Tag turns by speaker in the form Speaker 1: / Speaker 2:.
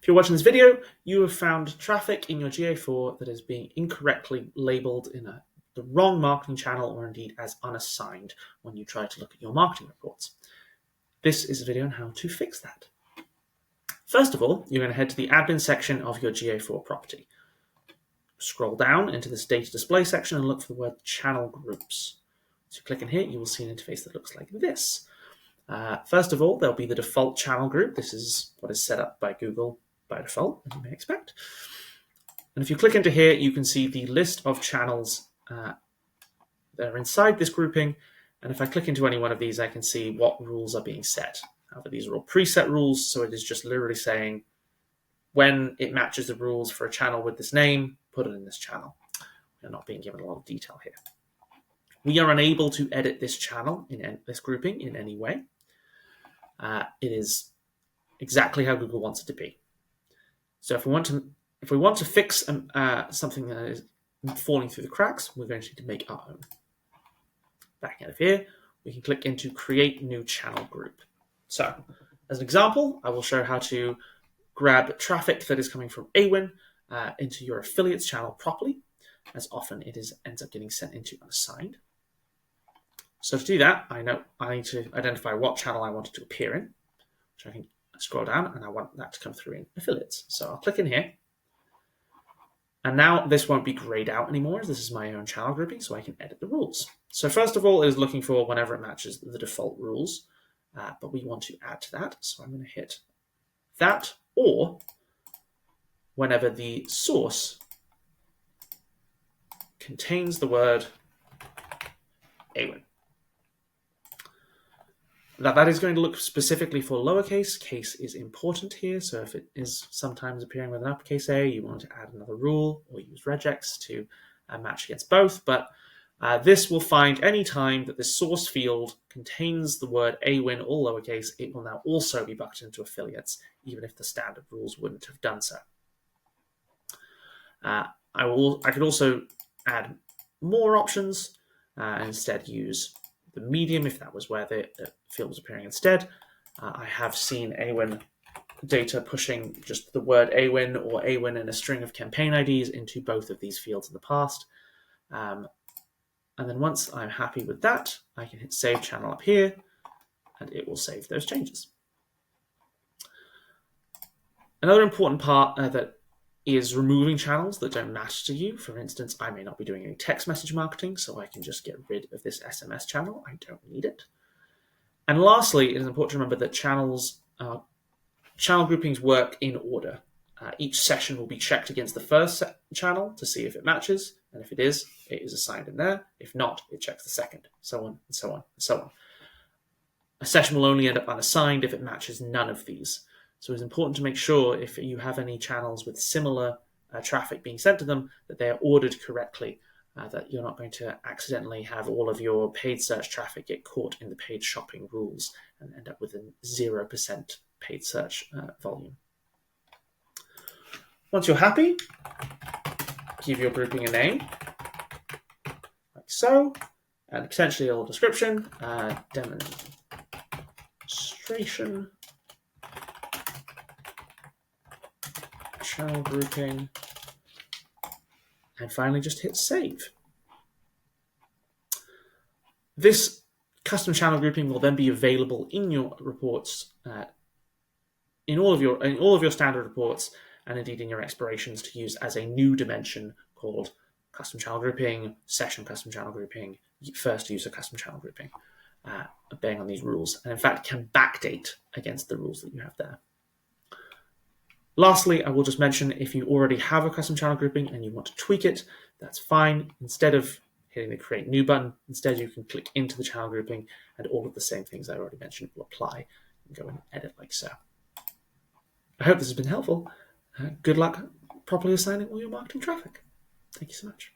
Speaker 1: If you're watching this video, you have found traffic in your GA4 that is being incorrectly labeled in the wrong marketing channel, or indeed as unassigned when you try to look at your marketing reports. This is a video on how to fix that. First of all, you're going to head to the admin section of your GA4 property. Scroll down into this data display section and look for the word channel groups. So click in here, you will see an interface that looks like this. First of all, there'll be the default channel group. This is what is set up by Google by default, as you may expect. And if you click into here, you can see the list of channels that are inside this grouping. And if I click into any one of these, I can see what rules are being set. However, these are all preset rules, so it is just literally saying when it matches the rules for a channel with this name, put it in this channel. We're not being given a lot of detail here. We are unable to edit this channel, in this grouping, in any way. It is exactly how Google wants it to be. So if we want to fix something that is falling through the cracks, we're going to need to make our own. Back out of here, we can click into Create New Channel Group. So, as an example, I will show how to grab traffic that is coming from Awin into your affiliates channel properly, as often it ends up getting sent into unassigned. So to do that, I need to identify what channel I want it to appear in, which I can scroll down, and I want that to come through in affiliates. So I'll click in here. And now this won't be grayed out anymore, as this is my own channel grouping, so I can edit the rules. So first of all, it is looking for whenever it matches the default rules, but we want to add to that. So I'm going to hit that, or whenever the source contains the word Awin. Now that is going to look specifically for lowercase. Case is important here, so if it is sometimes appearing with an uppercase A, you want to add another rule or use regex to match against both. But this will find any time that the source field contains the word Awin, all lowercase, it will now also be bucketed into affiliates, even if the standard rules wouldn't have done so. I could also add more options and instead use the medium if that was where the field was appearing instead. I have seen Awin data pushing just the word Awin or Awin and a string of campaign IDs into both of these fields in the past. And then once I'm happy with that, I can hit Save Channel up here, and it will save those changes. Another important part that is removing channels that don't match to you. For instance, I may not be doing any text message marketing, so I can just get rid of this SMS channel. I don't need it. And lastly, it is important to remember that channel groupings work in order. Each session will be checked against the first channel to see if it matches, and if it is assigned in there. If not, it checks the second, so on and so on and so on. A session will only end up unassigned if it matches none of these. So it's important to make sure if you have any channels with similar traffic being sent to them, that they are ordered correctly, that you're not going to accidentally have all of your paid search traffic get caught in the paid shopping rules and end up with a 0% paid search volume. Once you're happy, give your grouping a name, like so, and potentially a little description, demonstration, channel grouping, and finally just hit save. This custom channel grouping will then be available in your reports, in all of your standard reports, and indeed in your explorations to use as a new dimension called custom channel grouping, session custom channel grouping, first user custom channel grouping, obeying on these rules, and in fact can backdate against the rules that you have there. Lastly, I will just mention if you already have a custom channel grouping and you want to tweak it, that's fine. Instead of hitting the Create New button, instead you can click into the channel grouping and all of the same things I already mentioned will apply and go and edit like so. I hope this has been helpful. Good luck properly assigning all your marketing traffic. Thank you so much.